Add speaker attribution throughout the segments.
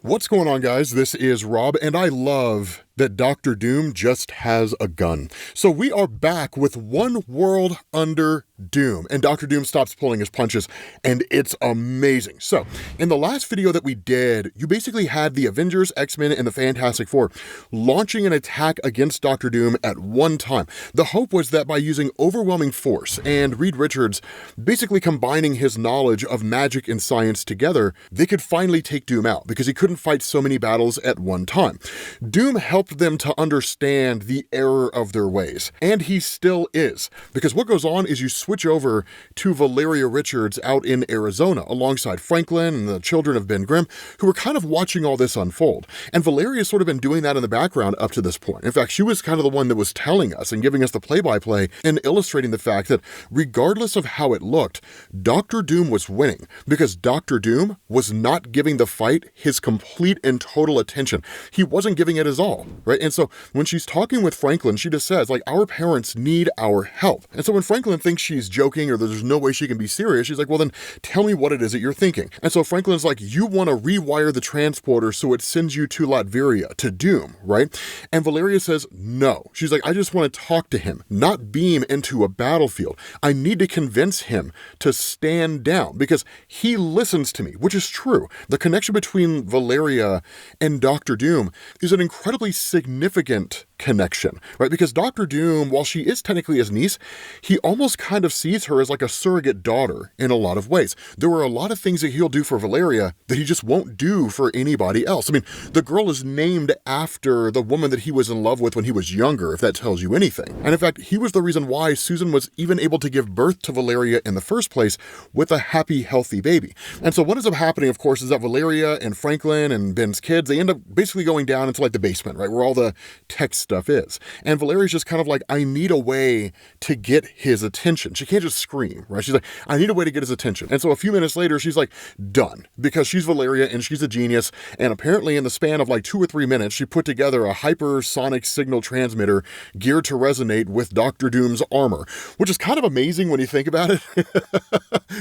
Speaker 1: What's going on, guys? This is Rob, and I love that Dr. Doom just has a gun. So we are back with one world under Doom, and Dr. Doom stops pulling his punches, and it's amazing. So, in the last video that we did, you basically had the Avengers, X-Men, and the Fantastic Four launching an attack against Dr. Doom at one time. The hope was that by using overwhelming force and Reed Richards basically combining his knowledge of magic and science together, they could finally take Doom out, because he couldn't fight so many battles at one time. Doom helped them to understand the error of their ways, and he still is, because what goes on is you switch over to Valeria Richards out in Arizona alongside Franklin and the children of Ben Grimm, who were kind of watching all this unfold. And Valeria's sort of been doing that in the background up to this point. In fact, she was kind of the one that was telling us and giving us the play-by-play and illustrating the fact that regardless of how it looked, Dr. Doom was winning, because Dr. Doom was not giving the fight his complete and total attention. He wasn't giving it his all, right? And so when she's talking with Franklin, she just says, like, our parents need our help. And so when Franklin thinks she's joking or there's no way she can be serious, she's like, well, then tell me what it is that you're thinking. And so Franklin's like, you want to rewire the transporter so it sends you to Latveria, to Doom, right? And Valeria says, no. She's like, I just want to talk to him, not beam into a battlefield. I need to convince him to stand down because he listens to me, which is true. The connection between Valeria and Dr. Doom is an incredibly significant connection, right? Because Dr. Doom, while she is technically his niece, he almost kind of sees her as like a surrogate daughter in a lot of ways. There are a lot of things that he'll do for Valeria that he just won't do for anybody else. I mean, the girl is named after the woman that he was in love with when he was younger, if that tells you anything. And in fact, he was the reason why Susan was even able to give birth to Valeria in the first place with a happy, healthy baby. And so what ends up happening, of course, is that Valeria and Franklin and Ben's kids, they end up basically going down into like the basement, right, where all the tech stuff is. And Valeria's just kind of like, I need a way to get his attention. She can't just scream, right? She's like, I need a way to get his attention. And so a few minutes later, she's like, done. Because she's Valeria and she's a genius. And apparently in the span of like 2 or 3 minutes, she put together a hypersonic signal transmitter geared to resonate with Dr. Doom's armor, which is kind of amazing when you think about it,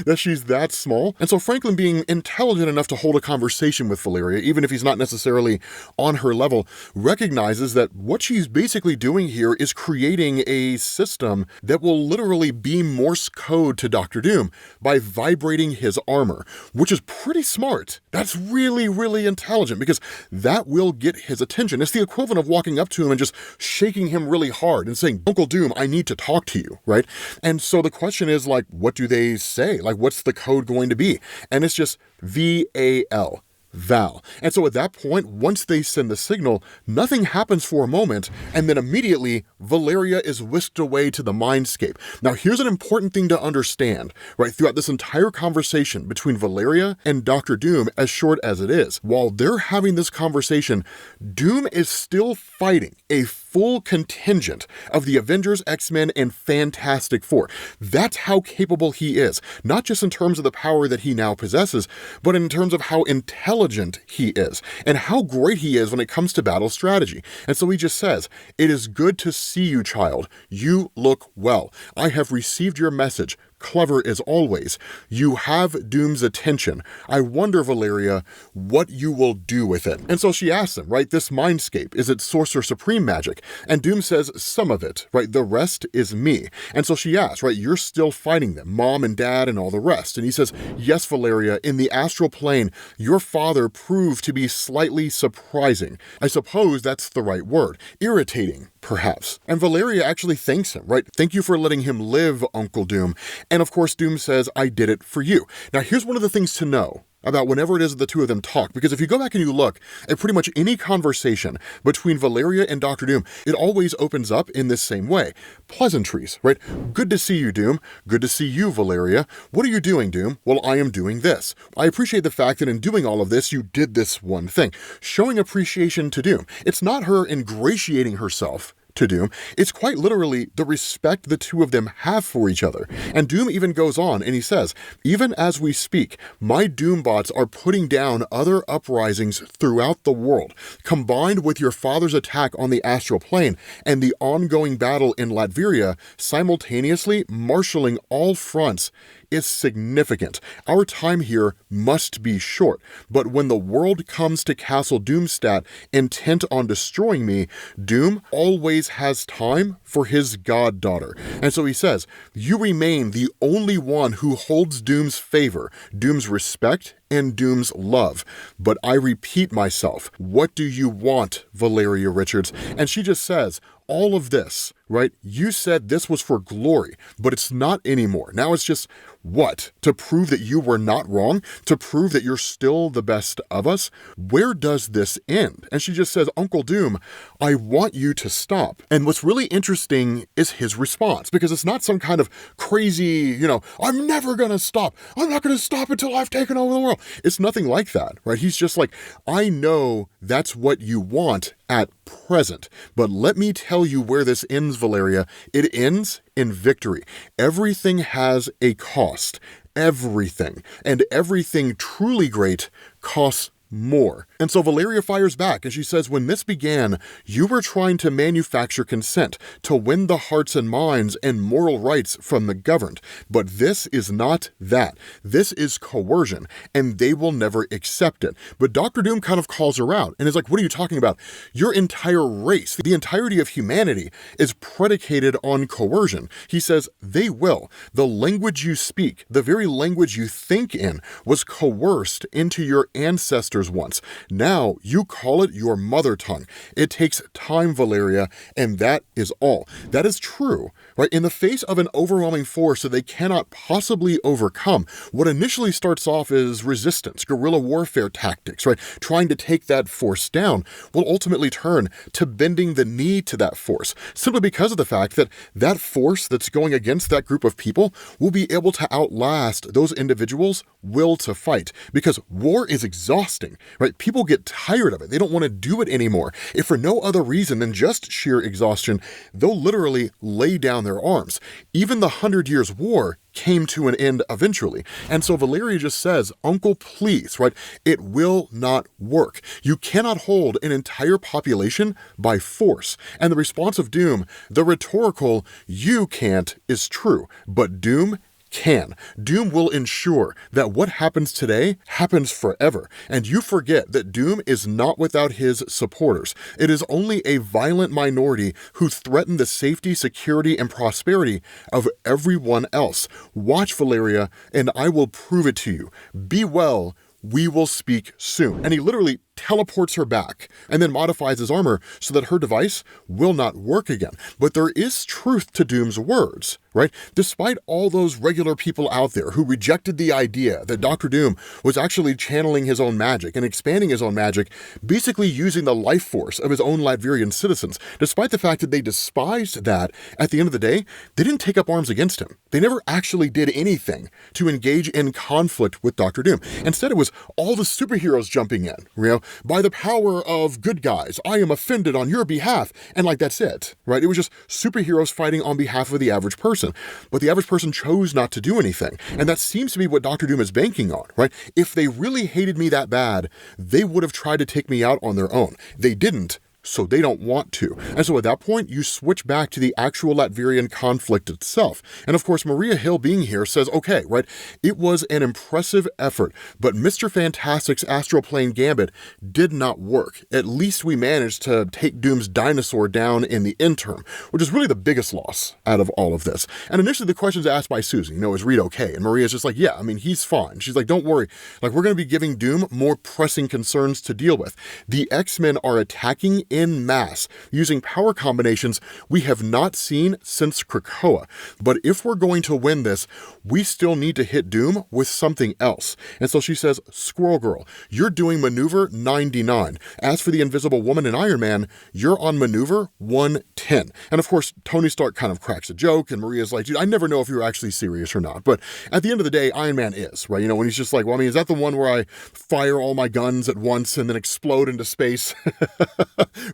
Speaker 1: that she's that small. And so Franklin, being intelligent enough to hold a conversation with Valeria, even if he's not necessarily on her level, recognizes that what she's basically doing here is creating a system that will literally beam Morse code to Dr. Doom by vibrating his armor, which is pretty smart. That's really, really intelligent, because that will get his attention. It's the equivalent of walking up to him and just shaking him really hard and saying, Uncle Doom, I need to talk to you, right? And so the question is, like, what do they say? Like, what's the code going to be? And it's just VAL. Val. And so at that point, once they send the signal, nothing happens for a moment, and then immediately Valeria is whisked away to the mindscape. Now, here's an important thing to understand, right? Throughout this entire conversation between Valeria and Dr. Doom, as short as it is, while they're having this conversation, Doom is still fighting a full contingent of the Avengers, X-Men, and Fantastic Four. That's how capable he is, not just in terms of the power that he now possesses, but in terms of how intelligent he is and how great he is when it comes to battle strategy. And so he just says, it is good to see you, child. You look well. I have received your message. Clever as always. You have Doom's attention. I wonder, Valeria, what you will do with it. And so she asks him, right, this mindscape, is it Sorcerer Supreme magic? And Doom says, some of it, right, the rest is me. And so she asks, right, you're still fighting them, Mom and Dad and all the rest. And he says, yes, Valeria, in the astral plane, your father proved to be slightly surprising. I suppose that's the right word. Irritating, perhaps. And Valeria actually thanks him, right? Thank you for letting him live, Uncle Doom. And of course, Doom says, I did it for you. Now, here's one of the things to know about whenever it is that the two of them talk, because if you go back and you look at pretty much any conversation between Valeria and Dr. Doom, it always opens up in this same way. Pleasantries, right? Good to see you, Doom. Good to see you, Valeria. What are you doing, Doom? Well, I am doing this. I appreciate the fact that in doing all of this, you did this one thing. Showing appreciation to Doom. It's not her ingratiating herself to Doom. It's quite literally the respect the two of them have for each other. And Doom even goes on and he says, even as we speak, my Doombots are putting down other uprisings throughout the world. Combined with your father's attack on the astral plane and the ongoing battle in Latveria, simultaneously marshaling all fronts is significant. Our time here must be short. But when the world comes to Castle Doomstat intent on destroying me, Doom always has time for his goddaughter. And so he says, you remain the only one who holds Doom's favor, Doom's respect, and Doom's love. But I repeat myself, what do you want, Valeria Richards? And she just says, all of this, right? You said this was for glory, but it's not anymore. Now it's just, what? To prove that you were not wrong? To prove that you're still the best of us? Where does this end? And she just says, Uncle Doom, I want you to stop. And what's really interesting is his response, because it's not some kind of crazy, I'm never gonna stop. I'm not gonna stop until I've taken over the world. It's nothing like that, right? He's just like, I know that's what you want at present, but let me tell you where this ends, Valeria. It ends in victory. Everything has a cost. Everything. And everything truly great costs more. And so Valeria fires back and she says, when this began, you were trying to manufacture consent to win the hearts and minds and moral rights from the governed. But this is not that. This is coercion, and they will never accept it. But Dr. Doom kind of calls her out and is like, what are you talking about? Your entire race, the entirety of humanity is predicated on coercion. He says, they will. The language you speak, the very language you think in, was coerced into your ancestors once. Now you call it your mother tongue. It takes time, Valeria, and that is all. That is true, right? In the face of an overwhelming force that they cannot possibly overcome, what initially starts off as resistance, guerrilla warfare tactics, right? Trying to take that force down will ultimately turn to bending the knee to that force, simply because of the fact that that force that's going against that group of people will be able to outlast those individuals' will to fight, because war is exhausting, right? People get tired of it. They don't want to do it anymore. If for no other reason than just sheer exhaustion, they'll literally lay down their arms. Even the 100 Years' War came to an end eventually. And so Valeria just says, Uncle, please, right? It will not work. You cannot hold an entire population by force. And the response of Doom, the rhetorical, you can't, is true, but Doom can. Doom will ensure that what happens today happens forever. And you forget that Doom is not without his supporters. It is only a violent minority who threaten the safety, security, and prosperity of everyone else. Watch, Valeria, and I will prove it to you. Be well. We will speak soon. And he literally teleports her back and then modifies his armor so that her device will not work again. But there is truth to Doom's words, right? Despite all those regular people out there who rejected the idea that Dr. Doom was actually channeling his own magic and expanding his own magic, basically using the life force of his own Latverian citizens, despite the fact that they despised that, at the end of the day, they didn't take up arms against him. They never actually did anything to engage in conflict with Dr. Doom. Instead, it was all the superheroes jumping in, by the power of good guys, I am offended on your behalf. And that's it, right? It was just superheroes fighting on behalf of the average person. But the average person chose not to do anything. And that seems to be what Dr. Doom is banking on, right? If they really hated me that bad, they would have tried to take me out on their own. They didn't. So they don't want to. And so at that point, you switch back to the actual Latverian conflict itself. And of course, Maria Hill being here says, okay, right, it was an impressive effort, but Mr. Fantastic's astral plane gambit did not work. At least we managed to take Doom's dinosaur down in the interim, which is really the biggest loss out of all of this. And initially the question's asked by Susan, is Reed okay? And Maria's just like, yeah, he's fine. She's like, don't worry. We're going to be giving Doom more pressing concerns to deal with. The X-Men are attacking in mass, using power combinations we have not seen since Krakoa. But if we're going to win this, we still need to hit Doom with something else. And so she says, Squirrel Girl, you're doing maneuver 99. As for the Invisible Woman and Iron Man, you're on maneuver 110. And of course, Tony Stark kind of cracks a joke, and Maria's like, dude, I never know if you're actually serious or not. But at the end of the day, Iron Man is, right? When he's just like, well, is that the one where I fire all my guns at once and then explode into space?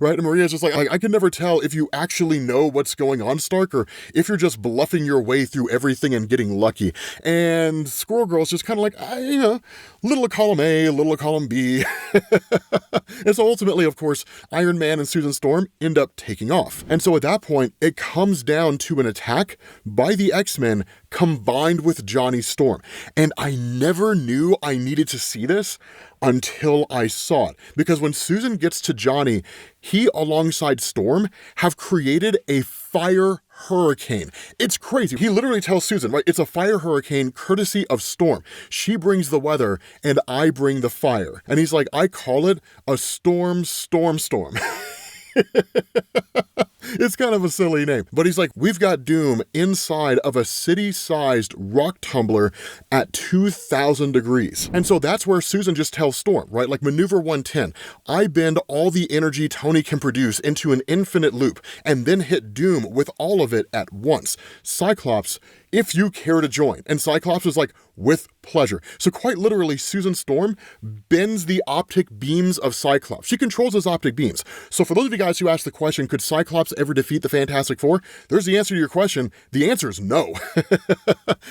Speaker 1: Right? And Maria's just like, I can never tell if you actually know what's going on, Stark, or if you're just bluffing your way through everything and getting lucky. And Squirrel Girl's just kind of like, little of column A, little of column B. And so ultimately, of course, Iron Man and Susan Storm end up taking off. And so at that point, it comes down to an attack by the X-Men combined with Johnny Storm. And I never knew I needed to see this until I saw it. Because when Susan gets to Johnny, he, alongside Storm, have created a fire hurricane. It's crazy. He literally tells Susan, right, it's a fire hurricane courtesy of Storm. She brings the weather and I bring the fire. And he's like, I call it a storm. It's kind of a silly name, but he's like, we've got Doom inside of a city-sized rock tumbler at 2,000 degrees. And so that's where Susan just tells Storm, right? Like maneuver 110, I bend all the energy Tony can produce into an infinite loop and then hit Doom with all of it at once. Cyclops, if you care to join. And Cyclops is like, with pleasure. So quite literally, Susan Storm bends the optic beams of Cyclops. She controls those optic beams. So for those of you guys who asked the question, could Cyclops ever defeat the Fantastic Four? There's the answer to your question. The answer is no.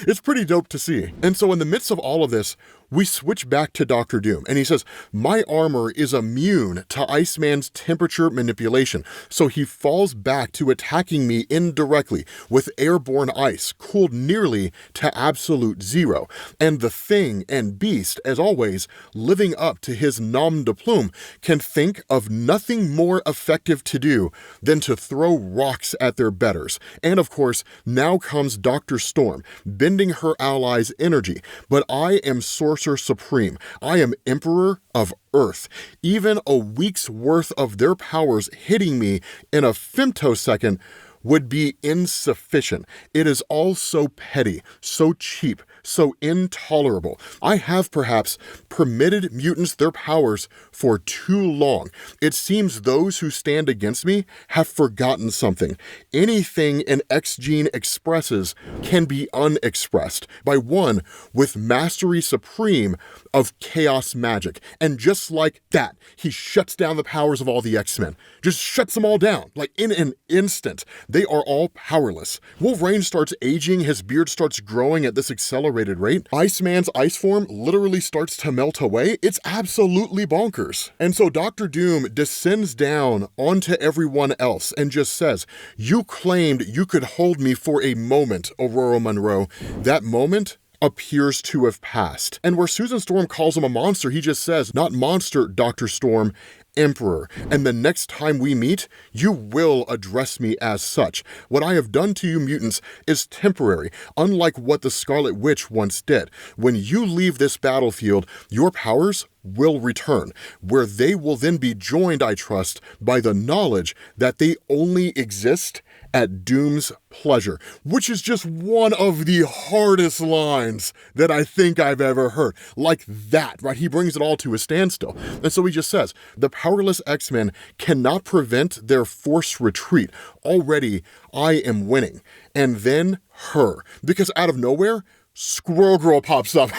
Speaker 1: It's pretty dope to see. And so in the midst of all of this, we switch back to Dr. Doom, and he says, my armor is immune to Iceman's temperature manipulation, so he falls back to attacking me indirectly with airborne ice, cooled nearly to absolute zero. And the Thing and Beast, as always, living up to his nom de plume, can think of nothing more effective to do than to throw rocks at their betters. And of course, now comes Dr. Storm, bending her allies' energy, but I am Sorcerer Supreme. I am Emperor of Earth. Even a week's worth of their powers hitting me in a femtosecond would be insufficient. It is all so petty, so cheap, so intolerable. I have perhaps permitted mutants their powers for too long. It seems those who stand against me have forgotten something. Anything an X-gene expresses can be unexpressed by one with mastery supreme of chaos magic. And just like that, he shuts down the powers of all the X-Men. Just shuts them all down, like in an instant. They are all powerless. Wolverine starts aging, his beard starts growing at this accelerated rate. Iceman's ice form literally starts to melt away. It's absolutely bonkers. And so Dr. Doom descends down onto everyone else and just says, you claimed you could hold me for a moment, Aurora Monroe. That moment appears to have passed. And where Susan Storm calls him a monster, he just says, not monster, Dr. Storm, Emperor, and the next time we meet, you will address me as such. What I have done to you mutants is temporary, unlike what the Scarlet Witch once did. When you leave this battlefield, your powers will return, where they will then be joined, I trust, by the knowledge that they only exist at Doom's pleasure, which is just one of the hardest lines that I think I've ever heard. Like that, right? He brings it all to a standstill. And so he just says, the powerless X-Men cannot prevent their forced retreat. Already, I am winning. And then her, because out of nowhere, Squirrel Girl pops up.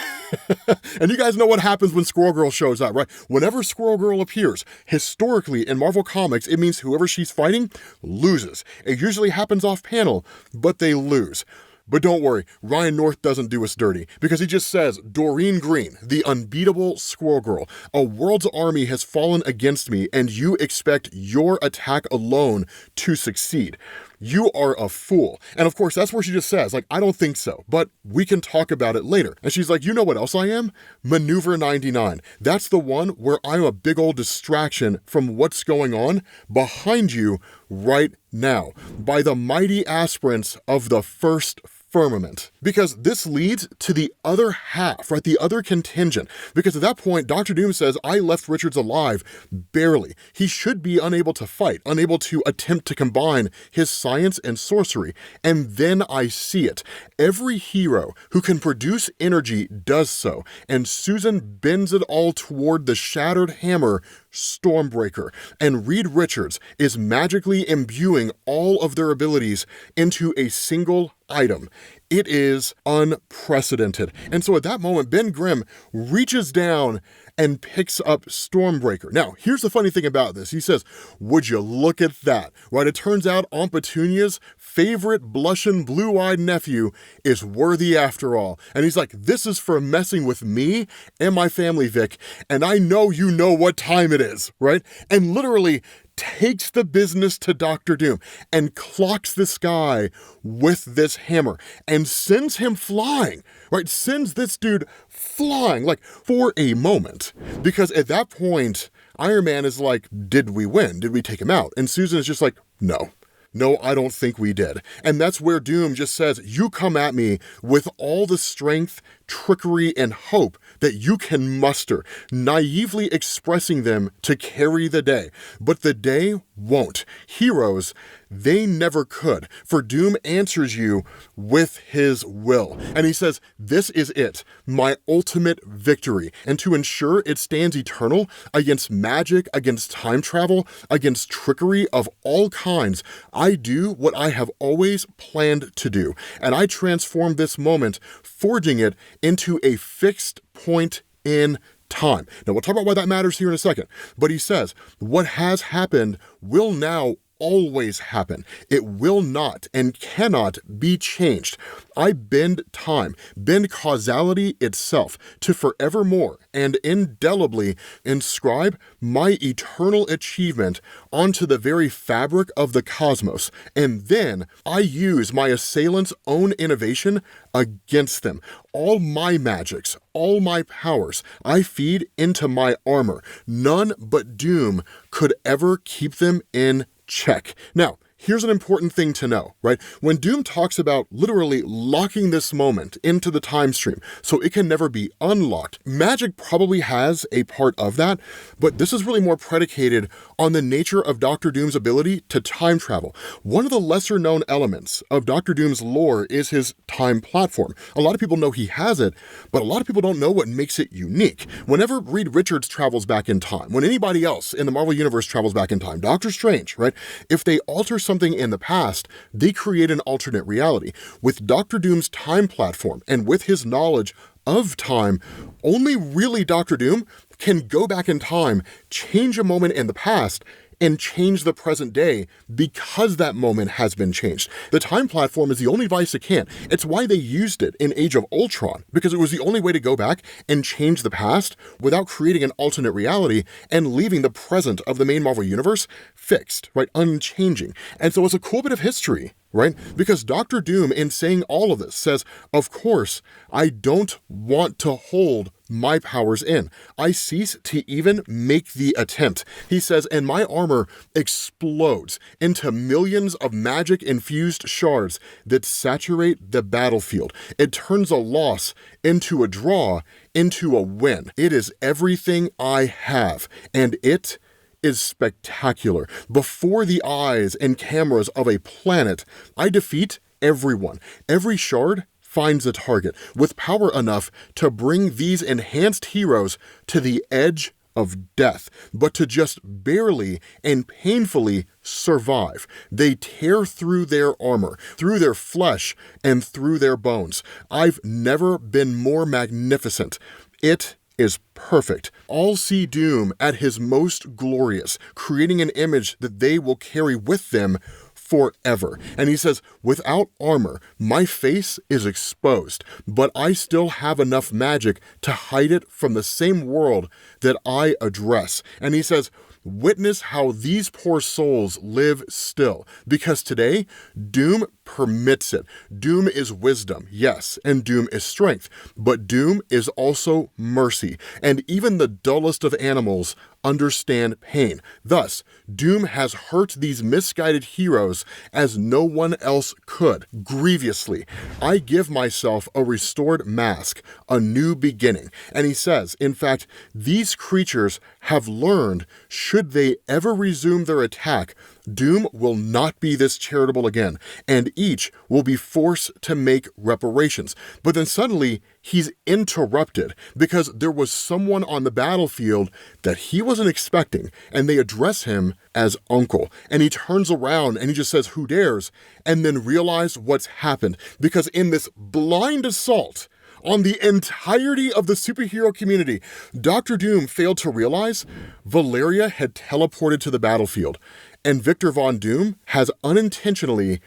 Speaker 1: And you guys know what happens when Squirrel Girl shows up, right? Whenever Squirrel Girl appears, historically in Marvel Comics, it means whoever she's fighting loses. It usually happens off panel, but they lose. But don't worry, Ryan North doesn't do us dirty, because he just says, Doreen Green, the unbeatable Squirrel Girl, a world's army has fallen against me, and you expect your attack alone to succeed. You are a fool. And of course, that's where she just says, like, I don't think so, but we can talk about it later. And she's like, you know what else I am? Maneuver 99. That's the one where I'm a big old distraction from what's going on behind you right now by the mighty aspirants of the first firmament. Because this leads to the other half, right? The other contingent. Because at that point, Dr. Doom says, I left Richards alive, barely. He should be unable to fight, unable to attempt to combine his science and sorcery. And then I see it. Every hero who can produce energy does so. And Susan bends it all toward the shattered hammer, Stormbreaker. And Reed Richards is magically imbuing all of their abilities into a single item. It is unprecedented. And so at that moment, Ben Grimm reaches down and picks up Stormbreaker. Now, here's the funny thing about this. He says, would you look at that, right? It turns out Aunt Petunia's favorite blushing blue-eyed nephew is worthy after all. And he's like, this is for messing with me and my family, Vic, and I know you know what time it is, right? And literally takes the business to Dr. Doom and clocks this guy with this hammer and sends him flying, right? Sends this dude flying, like, for a moment. Because at that point, Iron Man is like, did we win? Did we take him out? And Susan is just like, no. No, I don't think we did. And that's where Doom just says, you come at me with all the strength, trickery, and hope that you can muster, naively expressing them to carry the day. But the day won't. Heroes, they never could. For Doom answers you with his will. And he says, this is it, my ultimate victory. And to ensure it stands eternal against magic, against time travel, against trickery of all kinds, I do what I have always planned to do. And I transform this moment, forging it into a fixed point in time. Now, we'll talk about why that matters here in a second. But he says, what has happened will now always happen. It will not and cannot be changed. I bend time, bend causality itself to forevermore and indelibly inscribe my eternal achievement onto the very fabric of the cosmos. And then I use my assailants' own innovation against them. All my magics, all my powers, I feed into my armor. None but Doom could ever keep them in check. Now, here's an important thing to know, right? When Doom talks about literally locking this moment into the time stream so it can never be unlocked, magic probably has a part of that, but this is really more predicated on the nature of Dr. Doom's ability to time travel. One of the lesser known elements of Dr. Doom's lore is his time platform. A lot of people know he has it, but a lot of people don't know what makes it unique. Whenever Reed Richards travels back in time, when anybody else in the Marvel Universe travels back in time, Doctor Strange, right? If they alter something in the past, they create an alternate reality. With Dr. Doom's time platform and with his knowledge of time, only really Dr. Doom can go back in time, change a moment in the past, and change the present day because that moment has been changed. The time platform is the only device it can. It's why they used it in Age of Ultron, because it was the only way to go back and change the past without creating an alternate reality and leaving the present of the main Marvel Universe fixed, right, unchanging. And so it's a cool bit of history, right? Because Dr. Doom, in saying all of this, says, of course, I don't want to hold my powers in. I cease to even make the attempt. He says, and my armor explodes into millions of magic-infused shards that saturate the battlefield. It turns a loss into a draw, into a win. It is everything I have, and it is spectacular. Before the eyes and cameras of a planet, I defeat everyone. Every shard finds a target with power enough to bring these enhanced heroes to the edge of death, but to just barely and painfully survive. They tear through their armor, through their flesh, and through their bones. I've never been more magnificent. It is perfect. All see Doom at his most glorious, creating an image that they will carry with them forever. And he says, without armor, my face is exposed, but I still have enough magic to hide it from the same world that I address. And he says, witness how these poor souls live still, because today, Doom permits it. Doom is wisdom, yes, and Doom is strength, but Doom is also mercy, and even the dullest of animals understand pain. Thus, Doom has hurt these misguided heroes as no one else could, grievously. I give myself a restored mask, a new beginning. And he says, in fact, these creatures have learned, should they ever resume their attack, Doom will not be this charitable again, and each will be forced to make reparations. But then suddenly, he's interrupted because there was someone on the battlefield that he wasn't expecting, and they address him as Uncle. And he turns around and he just says, "Who dares?" And then realize what's happened. Because in this blind assault on the entirety of the superhero community, Dr. Doom failed to realize Valeria had teleported to the battlefield, and Victor Von Doom has unintentionally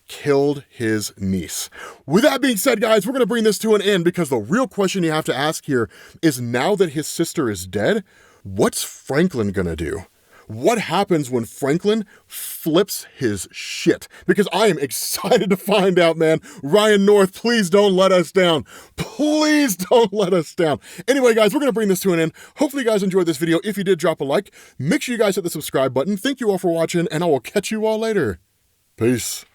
Speaker 1: killed his niece. With that being said, guys, we're going to bring this to an end because the real question you have to ask here is, now that his sister is dead, what's Franklin going to do? What happens when Franklin flips his shit? Because I am excited to find out, man. Ryan North, please don't let us down. Please don't let us down. Anyway, guys, we're going to bring this to an end. Hopefully you guys enjoyed this video. If you did, drop a like. Make sure you guys hit the subscribe button. Thank you all for watching, and I will catch you all later. Peace.